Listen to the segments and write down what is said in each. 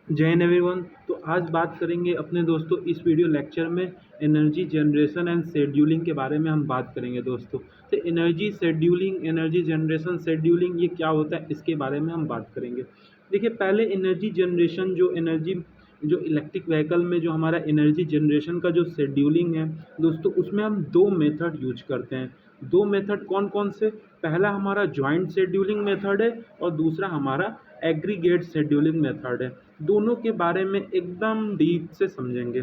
जय हिंद एवरीवन। तो आज बात करेंगे अपने दोस्तों इस वीडियो लेक्चर में एनर्जी जनरेशन एंड शेड्यूलिंग के बारे में हम बात करेंगे दोस्तों। तो energy scheduling, energy generation, scheduling ये क्या होता है इसके बारे में हम बात करेंगे। देखिए, पहले एनर्जी जनरेशन जो इलेक्ट्रिक व्हीकल में जो हमारा एनर्जी जनरेशन का जो शेड्यूलिंग है दोस्तों, उसमें हम दो मेथड यूज करते हैं। दो मेथड कौन कौन से? पहला हमारा जॉइंट शेड्यूलिंग मेथड है और दूसरा हमारा एग्रीगेट शेड्यूलिंग मेथड है। दोनों के बारे में एकदम डीप से समझेंगे।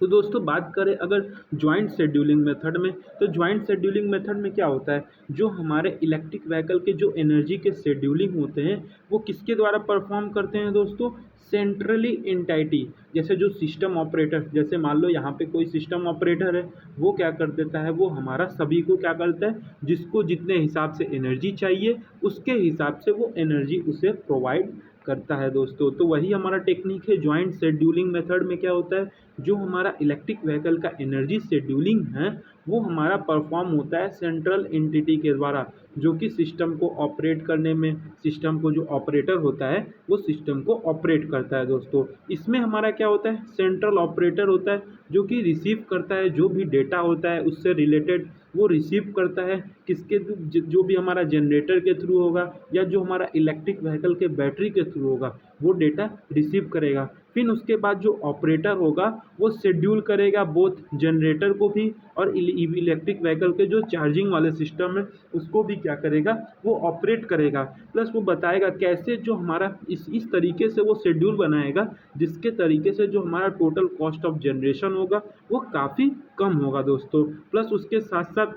तो दोस्तों, बात करें अगर जॉइंट शेड्यूलिंग मेथड में, तो जॉइंट शेड्यूलिंग मेथड में क्या होता है, जो हमारे इलेक्ट्रिक व्हीकल के जो एनर्जी के शेड्यूलिंग होते हैं वो किसके द्वारा परफॉर्म करते हैं दोस्तों? सेंट्रली एंटाइटी, जैसे जो सिस्टम ऑपरेटर, जैसे मान लो यहाँ पे कोई सिस्टम ऑपरेटर है, वो क्या कर देता है, वो हमारा सभी को क्या करता है, जिसको जितने हिसाब से एनर्जी चाहिए उसके हिसाब से वो एनर्जी उसे प्रोवाइड करता है दोस्तों। तो वही हमारा टेक्निक है जॉइंट शेड्यूलिंग मेथड में। क्या होता है, जो हमारा इलेक्ट्रिक व्हीकल का एनर्जी शेड्यूलिंग है वो हमारा परफॉर्म होता है सेंट्रल एंटिटी के द्वारा, जो कि सिस्टम को ऑपरेट करने में, सिस्टम को जो ऑपरेटर होता है वो सिस्टम को ऑपरेट करता है दोस्तों। इसमें हमारा क्या होता है, सेंट्रल ऑपरेटर होता है जो कि रिसीव करता है जो भी डेटा होता है उससे रिलेटेड, वो रिसीव करता है किसके, जो भी हमारा जनरेटर के थ्रू होगा या जो हमारा इलेक्ट्रिक व्हीकल के बैटरी के थ्रू होगा वो डेटा रिसीव करेगा। फिर उसके बाद जो ऑपरेटर होगा वो शेड्यूल करेगा बोथ जनरेटर को भी और इलेक्ट्रिक व्हीकल के जो चार्जिंग वाले सिस्टम है उसको भी क्या करेगा, वो ऑपरेट करेगा। प्लस वो बताएगा कैसे जो हमारा इस तरीके से वो शेड्यूल बनाएगा जिसके तरीके से जो हमारा टोटल कॉस्ट ऑफ जनरेशन होगा वो काफ़ी कम होगा दोस्तों। प्लस उसके साथ साथ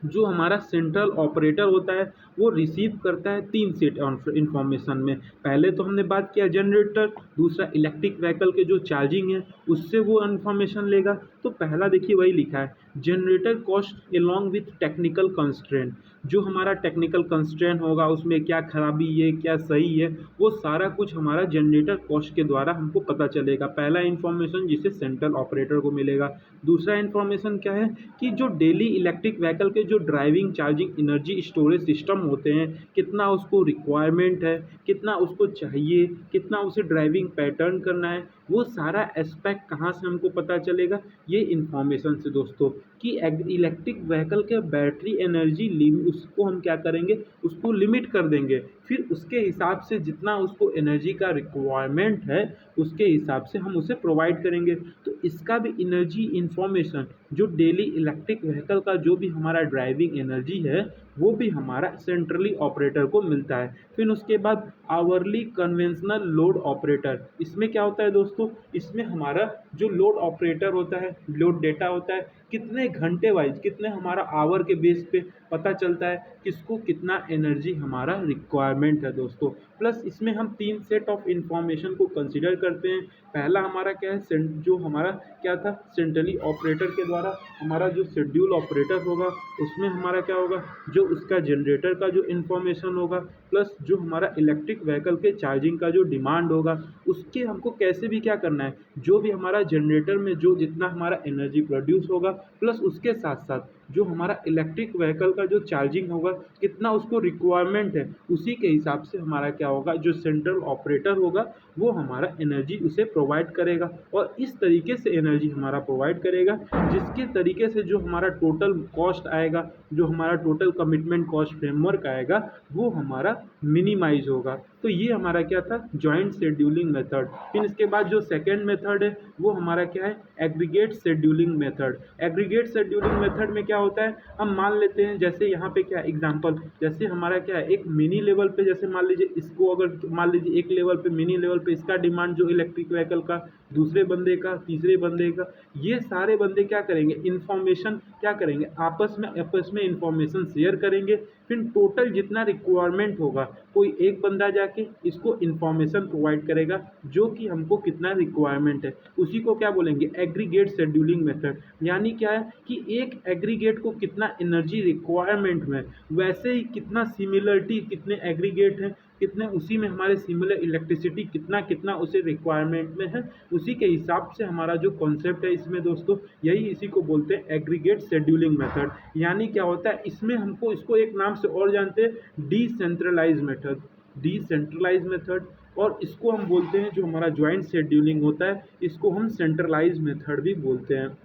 जो हमारा सेंट्रल ऑपरेटर होता है वो रिसीव करता है तीन सेट इंफॉर्मेशन में। पहले तो हमने बात किया जनरेटर, दूसरा इलेक्ट्रिक व्हीकल के जो चार्जिंग है उससे वो इंफॉर्मेशन लेगा। तो पहला देखिए वही लिखा है, generator cost along with technical constraint. जो हमारा टेक्निकल कंस्ट्रेंट होगा उसमें क्या खराबी है क्या सही है वो सारा कुछ हमारा जनरेटर कॉस्ट के द्वारा हमको पता चलेगा। पहला इन्फॉर्मेशन जिसे सेंट्रल ऑपरेटर को मिलेगा। दूसरा इन्फॉर्मेशन क्या है कि जो डेली इलेक्ट्रिक व्हीकल के जो driving charging energy storage system होते हैं, कितना उसको रिक्वायरमेंट है, कितना उसको चाहिए, कितना उसे ड्राइविंग पैटर्न करना है, वो सारा एस्पेक्ट कहाँ से हमको पता चलेगा, ये इन्फॉर्मेशन से दोस्तों। कि इलेक्ट्रिक व्हीकल के बैटरी एनर्जी लिमिट, उसको हम क्या करेंगे, उसको लिमिट कर देंगे। फिर उसके हिसाब से जितना उसको एनर्जी का रिक्वायरमेंट है उसके हिसाब से हम उसे प्रोवाइड करेंगे। तो इसका भी एनर्जी इंफॉर्मेशन, जो डेली इलेक्ट्रिक व्हीकल का जो भी हमारा ड्राइविंग एनर्जी है वो भी हमारा सेंट्रली ऑपरेटर को मिलता है। फिर उसके बाद आवरली कन्वेंशनल लोड ऑपरेटर, इसमें क्या होता है दोस्तों, इसमें हमारा जो लोड ऑपरेटर होता है, लोड डेटा होता है, कितने घंटे वाइज, कितने हमारा आवर के बेस पे पता चलता है किसको कितना एनर्जी हमारा रिक्वायरमेंट है दोस्तों। प्लस इसमें हम तीन सेट ऑफ इंफॉर्मेशन को कंसिडर करते हैं। पहला हमारा क्या है, जो हमारा क्या था, सेंट्रली ऑपरेटर के द्वारा हमारा जो शेड्यूल ऑपरेटर होगा उसमें हमारा क्या होगा, जो उसका जनरेटर का जो इन्फॉर्मेशन होगा, प्लस जो हमारा इलेक्ट्रिक व्हीकल के चार्जिंग का जो डिमांड होगा उसके हमको कैसे भी क्या करना है, जो भी हमारा जनरेटर में जो जितना हमारा एनर्जी प्रोड्यूस होगा, प्लस उसके साथ साथ जो हमारा इलेक्ट्रिक व्हीकल का जो चार्जिंग होगा कितना उसको रिक्वायरमेंट है, उसी के हिसाब से हमारा क्या होगा, जो सेंट्रल ऑपरेटर होगा वो हमारा एनर्जी उसे प्रोवाइड करेगा। और इस तरीके से एनर्जी हमारा प्रोवाइड करेगा जिसके तरीके से जो हमारा टोटल कॉस्ट आएगा, जो हमारा टोटल कमिटमेंट कॉस्ट फ्रेमवर्क आएगा वो हमारा मिनिमाइज होगा। तो ये हमारा क्या था, जॉइंट शेड्यूलिंग मेथड। फिर इसके बाद जो सेकेंड मेथड है वो हमारा क्या है, aggregate scheduling method. Aggregate scheduling method में क्या होता है, हम मान लेते हैं जैसे यहाँ पे क्या एग्जांपल, जैसे हमारा क्या है एक मिनी लेवल पे, जैसे मान लीजिए इसको, अगर मान लीजिए एक लेवल पे, मिनी लेवल पे इसका डिमांड जो इलेक्ट्रिक व्हीकल का, दूसरे बंदे का, तीसरे बंदे का, ये सारे बंदे क्या करेंगे, इन्फॉर्मेशन क्या करेंगे, आपस में इन्फॉर्मेशन शेयर करेंगे। फिर टोटल जितना रिक्वायरमेंट होगा कोई एक बंदा जाके इसको इन्फॉर्मेशन प्रोवाइड करेगा जो कि हमको कितना रिक्वायरमेंट है, उसी को क्या बोलेंगे, एग्रीगेट शेड्यूलिंग मेथड। यानी क्या है कि एक एग्रीगेट को कितना एनर्जी रिक्वायरमेंट में, वैसे ही कितना सिमिलरिटी, कितने एग्रीगेट हैं, कितने उसी में हमारे सिमिलर इलेक्ट्रिसिटी कितना कितना उसे रिक्वायरमेंट में है, उसी के हिसाब से हमारा जो कॉन्सेप्ट है इसमें दोस्तों, यही इसी को बोलते हैं एग्रीगेट शेड्यूलिंग मेथड। यानी क्या होता है, इसमें हमको इसको एक नाम से और जानते हैं, डिसेंट्रलाइज मेथड। डिसेंट्रलाइज मेथड और इसको हम बोलते हैं, जो हमारा जॉइंट शेड्यूलिंग होता है इसको हम सेंट्रलाइज मेथड भी बोलते हैं।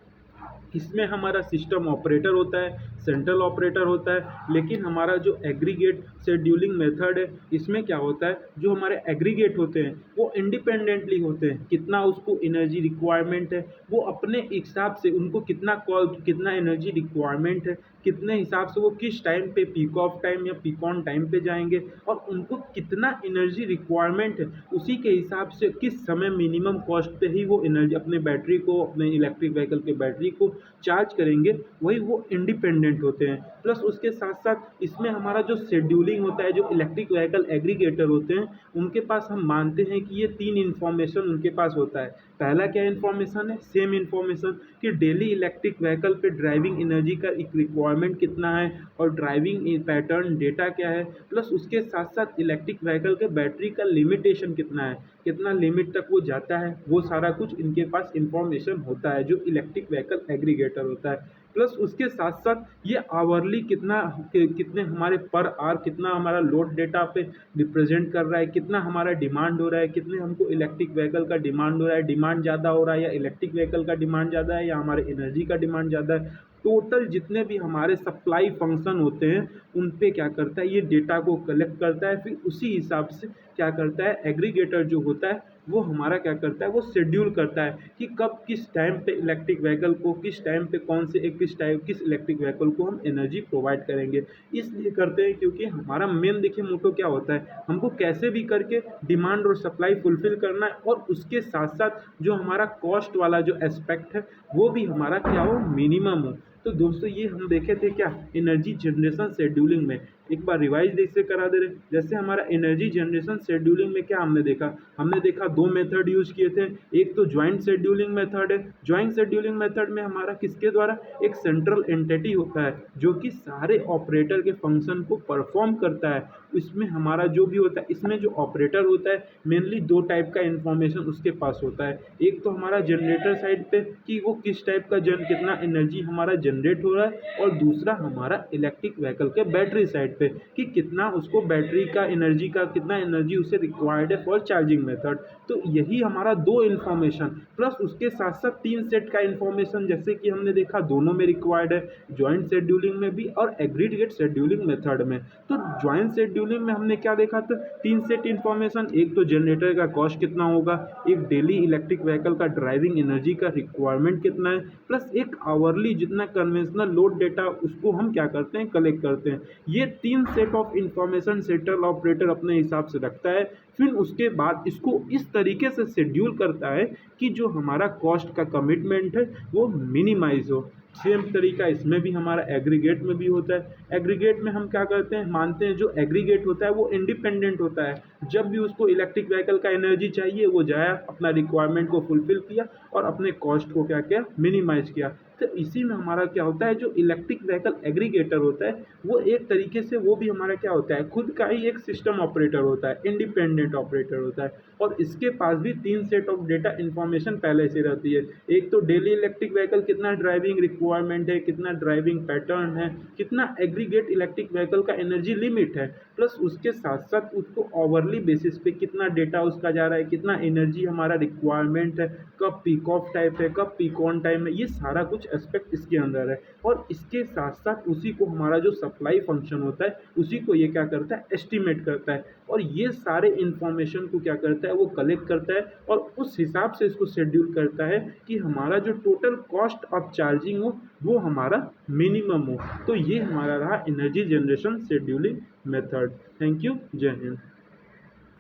इसमें हमारा सिस्टम ऑपरेटर होता है, सेंट्रल ऑपरेटर होता है, लेकिन हमारा जो एग्रीगेट शेड्यूलिंग मेथड है इसमें क्या होता है, जो हमारे एग्रीगेट होते हैं वो इंडिपेंडेंटली होते हैं। कितना उसको एनर्जी रिक्वायरमेंट है वो अपने हिसाब से, उनको कितना एनर्जी रिक्वायरमेंट है, कितने हिसाब से वो किस टाइम पे पीक ऑफ टाइम या पीक ऑन टाइम पे जाएंगे, और उनको कितना एनर्जी रिक्वायरमेंट है उसी के हिसाब से किस समय मिनिमम कॉस्ट पे ही वो एनर्जी अपने बैटरी को, अपने इलेक्ट्रिक व्हीकल के बैटरी को चार्ज करेंगे, वही वो इंडिपेंडेंट होते हैं। प्लस उसके साथ साथ इसमें हमारा जो शेड्यूलिंग होता है, जो इलेक्ट्रिक व्हीकल एग्रीगेटर होते हैं उनके पास हम मानते हैं कि ये 3 इन्फॉर्मेशन उनके पास होता है। पहला क्या इन्फॉर्मेशन है, सेम इन्फॉर्मेशन कि डेली इलेक्ट्रिक व्हीकल पे ड्राइविंग एनर्जी का एक रिक्वायरमेंट कितना है और ड्राइविंग पैटर्न डेटा क्या है, प्लस उसके साथ साथ इलेक्ट्रिक व्हीकल के बैटरी का लिमिटेशन कितना है, कितना लिमिट तक वो जाता है, वो सारा कुछ इनके पास इंफॉर्मेशन होता है जो इलेक्ट्रिक व्हीकल एग्रीगेटर होता है। प्लस उसके साथ साथ ये आवरली कितने हमारे पर आवर कितना हमारा लोड डेटा पे रिप्रेजेंट कर रहा है, कितना हमारा डिमांड हो रहा है, कितने हमको इलेक्ट्रिक व्हीकल का डिमांड हो रहा है, डिमांड ज़्यादा हो रहा है या इलेक्ट्रिक व्हीकल का डिमांड ज़्यादा है या हमारे एनर्जी का डिमांड ज़्यादा है। टोटल जितने भी हमारे सप्लाई फंक्शन होते हैं उन पे क्या करता है, ये डेटा को कलेक्ट करता है, फिर उसी हिसाब से क्या करता है एग्रीगेटर जो होता है वो हमारा क्या करता है, वो शेड्यूल करता है कि कब किस टाइम पे इलेक्ट्रिक व्हीकल को, किस टाइम पे कौन से किस इलेक्ट्रिक व्हीकल को हम एनर्जी प्रोवाइड करेंगे। इसलिए करते हैं क्योंकि हमारा मेन देखिए मोटो क्या होता है, हमको कैसे भी करके डिमांड और सप्लाई फुलफिल करना है, और उसके साथ साथ जो हमारा कॉस्ट वाला जो एस्पेक्ट है वो भी हमारा क्या हो, मिनिमम हो। तो दोस्तों ये हम देखे थे क्या एनर्जी जनरेशन शेड्यूलिंग में, एक बार रिवाइज देख से करा दे रहे। जैसे हमारा एनर्जी जनरेशन शेड्यूलिंग में क्या हमने देखा 2 मेथड यूज किए थे। एक तो ज्वाइंट शेड्यूलिंग मेथड है। ज्वाइंट शेड्यूलिंग मेथड में हमारा किसके द्वारा, एक सेंट्रल एंटिटी होता है जो कि सारे ऑपरेटर के फंक्शन को परफॉर्म करता है। इसमें हमारा जो भी होता है, इसमें जो ऑपरेटर होता है मेनली 2 टाइप का इंफॉर्मेशन उसके पास होता है। एक तो हमारा जनरेटर साइड पे कि वो किस टाइप का कितना एनर्जी हमारा जनरेट हो रहा है, और दूसरा हमारा इलेक्ट्रिक व्हीकल के बैटरी साइड पे कि कितना उसको बैटरी का एनर्जी का कितना एनर्जी उसे रिक्वायर्ड है फॉर चार्जिंग मेथड। तो यही हमारा 2 इन्फॉर्मेशन प्लस उसके साथ साथ 3 सेट का इन्फॉर्मेशन, जैसे कि हमने देखा दोनों में रिक्वायर्ड है, ज्वाइंट शेड्यूलिंग में भी और एग्रीगेट शेड्यूलिंग मेथड में। तो ज्वाइंट शेड्यूलिंग में हमने क्या देखा था, 3 सेट इन्फॉर्मेशन। एक तो जनरेटर का कॉस्ट कितना होगा, एक डेली इलेक्ट्रिक व्हीकल का ड्राइविंग एनर्जी का रिक्वायरमेंट कितना है, प्लस एक आवरली जितना कन्वेंशनल लोड डेटा उसको हम क्या करते हैं, कलेक्ट करते हैं। ये 3 set of information central operator अपने हिसाब से रखता है। फिर उसके बाद इसको इस तरीके से शेड्यूल करता है कि जो हमारा कॉस्ट का कमिटमेंट है वो मिनिमाइज हो। सेम तरीका इसमें भी हमारा एग्रीगेट में भी होता है। एग्रीगेट में हम क्या करते हैं, मानते हैं जो एग्रीगेट होता है वो इंडिपेंडेंट होता है। जब भी उसको इलेक्ट्रिक व्हीकल का एनर्जी चाहिए वो जाया, अपना रिक्वायरमेंट को फुलफिल किया और अपने कॉस्ट को क्या किया, मिनिमाइज किया। तो इसी में हमारा क्या होता है, जो इलेक्ट्रिक व्हीकल एग्रीगेटर होता है वो एक तरीके से वो भी हमारा क्या होता है, खुद का ही एक सिस्टम ऑपरेटर होता है, इंडिपेंडेंट ऑपरेटर होता है। और इसके पास भी 3 सेट ऑफ डेटा इन्फॉर्मेशन पहले से रहती है। एक तो डेली इलेक्ट्रिक व्हीकल कितना ड्राइविंग रिक्वायरमेंट है, कितना ड्राइविंग पैटर्न है, कितना एग्रीगेट इलेक्ट्रिक व्हीकल का एनर्जी लिमिट है, प्लस उसके साथ साथ उसको ओवरली बेसिस पे कितना डेटा उसका जा रहा है, कितना एनर्जी हमारा रिक्वायरमेंट है, कब पीक ऑफ टाइप है, कब पीक ऑन टाइम है, ये सारा कुछ एस्पेक्ट इसके अंदर है। और इसके साथ साथ उसी को हमारा जो सप्लाई फंक्शन होता है उसी को ये क्या करता है, एस्टिमेट करता है। और ये सारे इंफॉर्मेशन को क्या करता है, वो कलेक्ट करता है और उस हिसाब से इसको शेड्यूल करता है कि हमारा जो टोटल कॉस्ट ऑफ चार्जिंग हो वो हमारा मिनिमम हो। तो ये हमारा रहा energy generation scheduling method. Thank you, जय हिंद।